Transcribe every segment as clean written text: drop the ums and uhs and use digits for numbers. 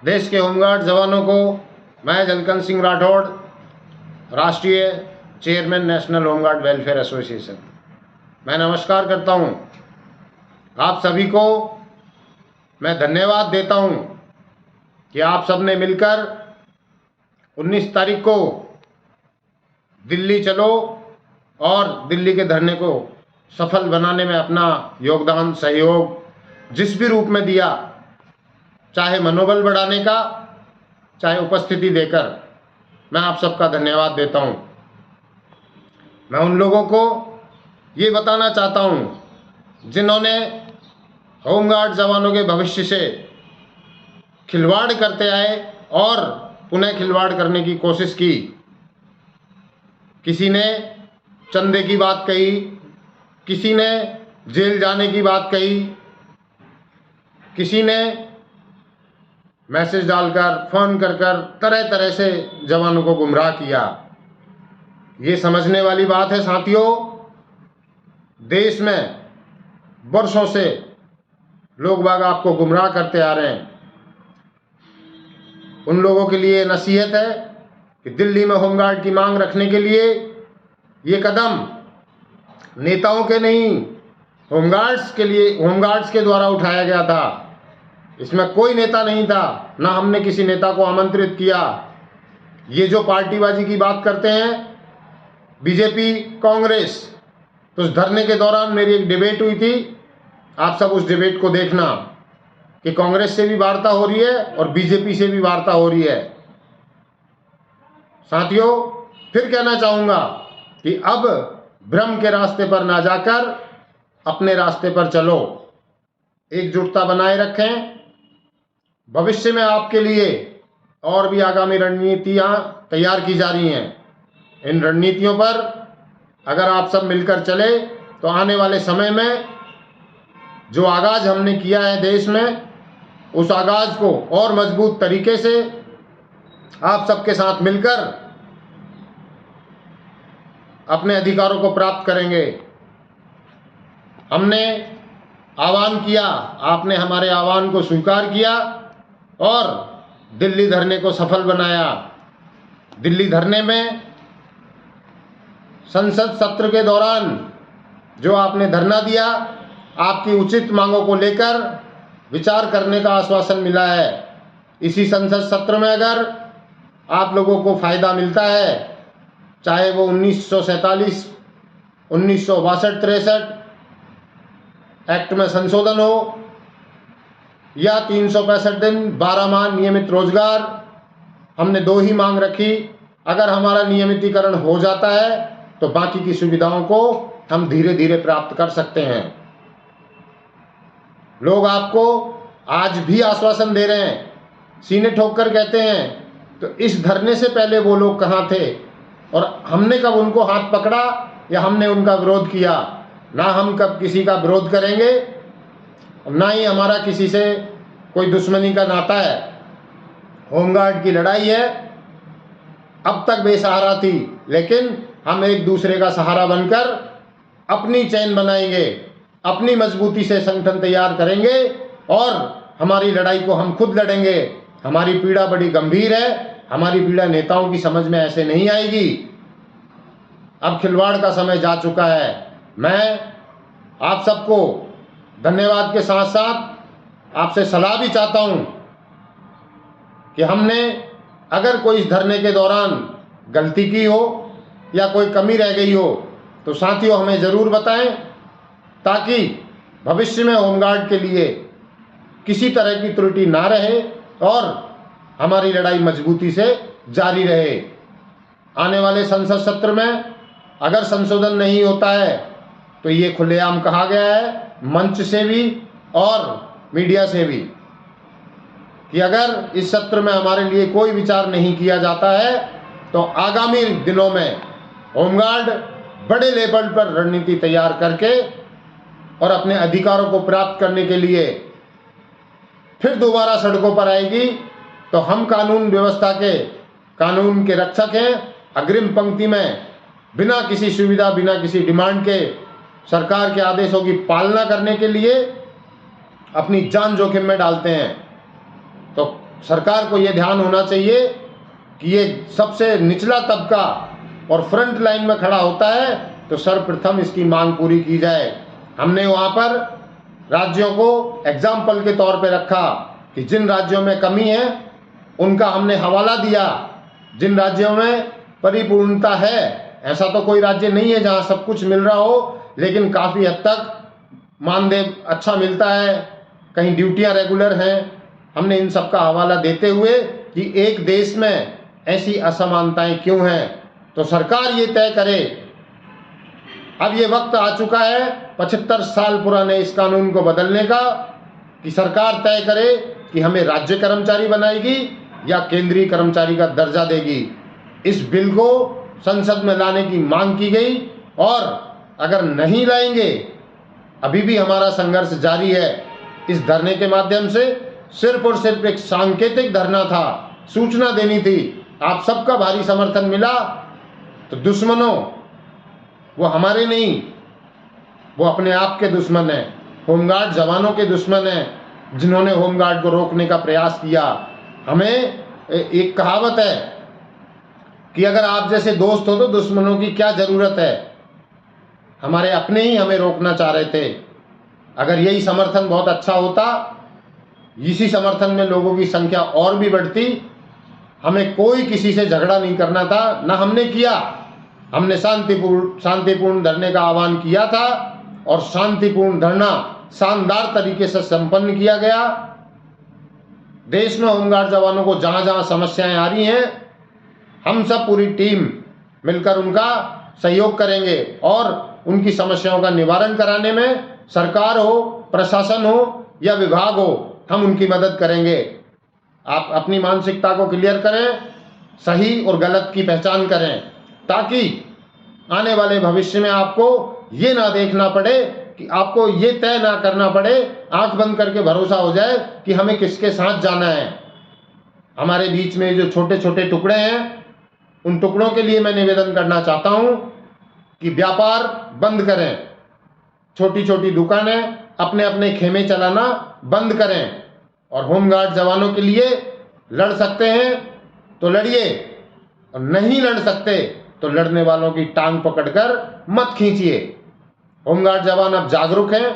देश के होमगार्ड जवानों को मैं जलकन सिंह राठौड़, राष्ट्रीय chairman national home guard welfare association, मैं नमस्कार करता हूं। आप सभी को मैं धन्यवाद देता हूं कि आप सब ने मिलकर 19 तारीख को दिल्ली चलो और दिल्ली के धरने को सफल बनाने में अपना योगदान, सहयोग जिस भी रूप में दिया, चाहे मनोबल बढ़ाने का, चाहे उपस्थिति देकर, मैं आप सबका धन्यवाद देता हूं। मैं उन लोगों को ये बताना चाहता हूं जिन्होंने होमगार्ड जवानों के भविष्य से खिलवाड़ करते आए और पुनः खिलवाड़ करने की कोशिश की। किसी ने चंदे की बात कही, किसी ने जेल जाने की बात कही, किसी ने मैसेज डालकर, फोन कर तरह तरह से जवानों को गुमराह किया। ये समझने वाली बात है साथियों, देश में वर्षों से लोग बाग आपको गुमराह करते आ रहे हैं। उन लोगों के लिए नसीहत है कि दिल्ली में होमगार्ड की मांग रखने के लिए ये कदम नेताओं के नहीं, होमगार्ड्स के द्वारा उठाया गया था। इसमें कोई नेता नहीं था, ना हमने किसी नेता को आमंत्रित किया। ये जो पार्टीबाजी की बात करते हैं बीजेपी, कांग्रेस, तो उस धरने के दौरान मेरी एक डिबेट हुई थी। आप सब उस डिबेट को देखना कि कांग्रेस से भी वार्ता हो रही है और बीजेपी से भी वार्ता हो रही है। साथियों, फिर कहना चाहूँगा कि अब भ्रम के रास्ते पर ना जाकर अपने रास्ते पर चलो, एकजुटता बनाए रखें। भविष्य में आपके लिए और भी आगामी रणनीतियां तैयार की जा रही हैं। इन रणनीतियों पर अगर आप सब मिलकर चले तो आने वाले समय में जो आगाज हमने किया है देश में, उस आगाज को और मजबूत तरीके से आप सबके साथ मिलकर अपने अधिकारों को प्राप्त करेंगे। हमने आह्वान किया, आपने हमारे आह्वान को स्वीकार किया और दिल्ली धरने को सफल बनाया। दिल्ली धरने में संसद सत्र के दौरान जो आपने धरना दिया, आपकी उचित मांगों को लेकर विचार करने का आश्वासन मिला है। इसी संसद सत्र में अगर आप लोगों को फायदा मिलता है, चाहे वो 1947, 1962-63 एक्ट में संशोधन हो या 365 दिन 12 माह नियमित रोजगार, हमने 2 ही मांग रखी। अगर हमारा नियमितीकरण हो जाता है तो बाकी की सुविधाओं को हम धीरे धीरे प्राप्त कर सकते हैं। लोग आपको आज भी आश्वासन दे रहे हैं, सीने ठोक कर कहते हैं, तो इस धरने से पहले वो लोग कहाँ थे और हमने कब उनको हाथ पकड़ा या हमने उनका विरोध किया? ना हम कब किसी का विरोध करेंगे, ना ही हमारा किसी से कोई दुश्मनी का नाता है। होमगार्ड की लड़ाई है, अब तक बेसहारा थी, लेकिन हम एक दूसरे का सहारा बनकर अपनी चैन बनाएंगे, अपनी मजबूती से संगठन तैयार करेंगे और हमारी लड़ाई को हम खुद लड़ेंगे। हमारी पीड़ा बड़ी गंभीर है, हमारी पीड़ा नेताओं की समझ में ऐसे नहीं आएगी। अब खिलवाड़ का समय जा चुका है। मैं आप सबको धन्यवाद के साथ साथ आपसे सलाह भी चाहता हूं कि हमने अगर कोई इस धरने के दौरान गलती की हो या कोई कमी रह गई हो तो साथियों हमें ज़रूर बताएं, ताकि भविष्य में होमगार्ड के लिए किसी तरह की त्रुटि ना रहे और हमारी लड़ाई मजबूती से जारी रहे। आने वाले संसद सत्र में अगर संशोधन नहीं होता है तो ये खुलेआम कहा गया है, मंच से भी और मीडिया से भी, कि अगर इस सत्र में हमारे लिए कोई विचार नहीं किया जाता है तो आगामी दिनों में होमगार्ड बड़े लेवल पर रणनीति तैयार करके और अपने अधिकारों को प्राप्त करने के लिए फिर दोबारा सड़कों पर आएगी। तो हम कानून व्यवस्था के, कानून के रक्षक हैं, अग्रिम पंक्ति में बिना किसी सुविधा, बिना किसी डिमांड के सरकार के आदेशों की पालना करने के लिए अपनी जान जोखिम में डालते हैं। तो सरकार को ये ध्यान होना चाहिए कि ये सबसे निचला तबका और फ्रंट लाइन में खड़ा होता है, तो सर्वप्रथम इसकी मांग पूरी की जाए। हमने वहाँ पर राज्यों को एग्जाम्पल के तौर पे रखा कि जिन राज्यों में कमी है उनका हमने हवाला दिया, जिन राज्यों में परिपूर्णता है, ऐसा तो कोई राज्य नहीं है जहाँ सब कुछ मिल रहा हो, लेकिन काफ़ी हद तक मानदेय अच्छा मिलता है, कहीं ड्यूटियाँ रेगुलर हैं। हमने इन सब का हवाला देते हुए कि एक देश में ऐसी असमानताएं क्यों हैं, तो सरकार ये तय करे। अब ये वक्त आ चुका है 75 साल पुराने इस कानून को बदलने का, कि सरकार तय करे कि हमें राज्य कर्मचारी बनाएगी या केंद्रीय कर्मचारी का दर्जा देगी। इस बिल को संसद में लाने की मांग की गई, और अगर नहीं लाएंगे, अभी भी हमारा संघर्ष जारी है। इस धरने के माध्यम से सिर्फ और सिर्फ एक सांकेतिक धरना था, सूचना देनी थी। आप सबका भारी समर्थन मिला, तो दुश्मनों वो हमारे नहीं, वो अपने आप के दुश्मन हैं, होमगार्ड जवानों के दुश्मन हैं, जिन्होंने होमगार्ड को रोकने का प्रयास किया। हमें एक कहावत है कि अगर आप जैसे दोस्त हो तो दुश्मनों की क्या ज़रूरत है। हमारे अपने ही हमें रोकना चाह रहे थे। अगर यही समर्थन बहुत अच्छा होता, इसी समर्थन में लोगों की संख्या और भी बढ़ती। हमें कोई किसी से झगड़ा नहीं करना था, ना हमने किया। हमने शांतिपूर्ण धरने का आह्वान किया था, और शांतिपूर्ण धरना शानदार तरीके से संपन्न किया गया। देश में होमगार्ड जवानों को जहाँ जहाँ समस्याएं आ रही हैं, हम सब पूरी टीम मिलकर उनका सहयोग करेंगे, और उनकी समस्याओं का निवारण कराने में सरकार हो, प्रशासन हो या विभाग हो, हम उनकी मदद करेंगे। आप अपनी मानसिकता को क्लियर करें, सही और गलत की पहचान करें, ताकि आने वाले भविष्य में आपको ये ना देखना पड़े, कि आपको ये तय ना करना पड़े, आंख बंद करके भरोसा हो जाए कि हमें किसके साथ जाना है। हमारे बीच में जो छोटे छोटे टुकड़े हैं, उन टुकड़ों के लिए मैं निवेदन करना चाहता हूँ कि व्यापार बंद करें, छोटी छोटी दुकानें अपने अपने खेमे चलाना बंद करें, और होमगार्ड जवानों के लिए लड़ सकते हैं तो लड़िए, और नहीं लड़ सकते तो लड़ने वालों की टांग पकड़कर मत खींचिए। होमगार्ड जवान अब जागरूक हैं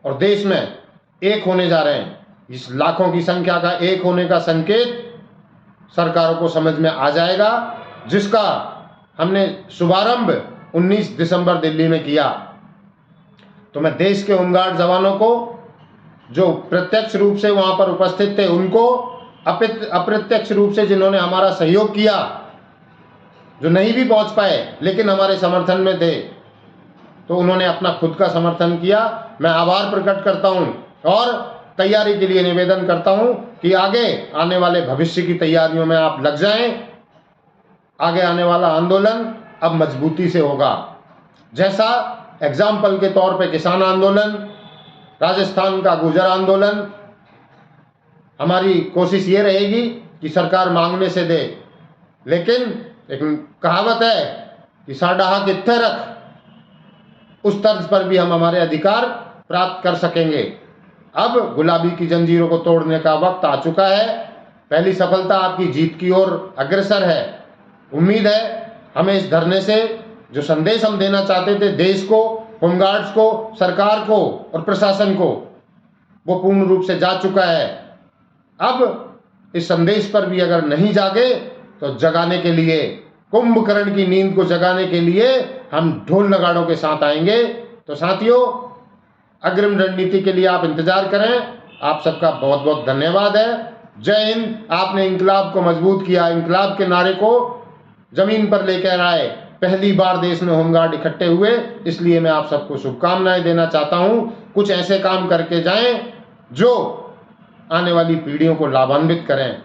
और देश में एक होने जा रहे हैं। इस लाखों की संख्या का एक होने का संकेत सरकारों को समझ में आ जाएगा, जिसका हमने शुभारंभ 19 दिसंबर दिल्ली में किया। तो मैं देश के होमगार्ड जवानों को, जो प्रत्यक्ष रूप से वहाँ पर उपस्थित थे, उनको, अप्रत्यक्ष रूप से जिन्होंने हमारा सहयोग किया, जो नहीं भी पहुँच पाए लेकिन हमारे समर्थन में थे, तो उन्होंने अपना खुद का समर्थन किया। मैं आभार प्रकट करता हूँ, और तैयारी के लिए निवेदन करता हूँ कि आगे आने वाले भविष्य की तैयारियों में आप लग जाएं। आगे आने वाला आंदोलन अब मजबूती से होगा। जैसा एग्जाम्पल के तौर पे किसान आंदोलन, राजस्थान का गुर्जर आंदोलन, हमारी कोशिश ये रहेगी कि सरकार मांगने से दे, लेकिन एक कहावत है कि साडाहा कित्थे रख, उस तर्ज पर भी हम हमारे अधिकार प्राप्त कर सकेंगे। अब गुलाबी की जंजीरों को तोड़ने का वक्त आ चुका है। पहली सफलता आपकी जीत की ओर अग्रसर है। उम्मीद है हमें इस धरने से जो संदेश हम देना चाहते थे देश को, होमगार्ड्स को, सरकार को और प्रशासन को, वो पूर्ण रूप से जा चुका है। अब इस संदेश पर भी अगर नहीं जागे तो जगाने के लिए, कुंभकर्ण की नींद को जगाने के लिए हम ढोल नगाड़ों के साथ आएंगे। तो साथियों, अग्रिम रणनीति के लिए आप इंतजार करें। आप सबका बहुत बहुत धन्यवाद है। जय हिंद। आपने इंकलाब को मजबूत किया, इंकलाब के नारे को जमीन पर लेकर आए। पहली बार देश में होमगार्ड इकट्ठे हुए, इसलिए मैं आप सबको शुभकामनाएं देना चाहता हूं। कुछ ऐसे काम करके जाएं जो आने वाली पीढ़ियों को लाभान्वित करें।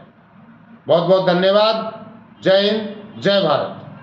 बहुत बहुत धन्यवाद। जय हिंद, जय भारत।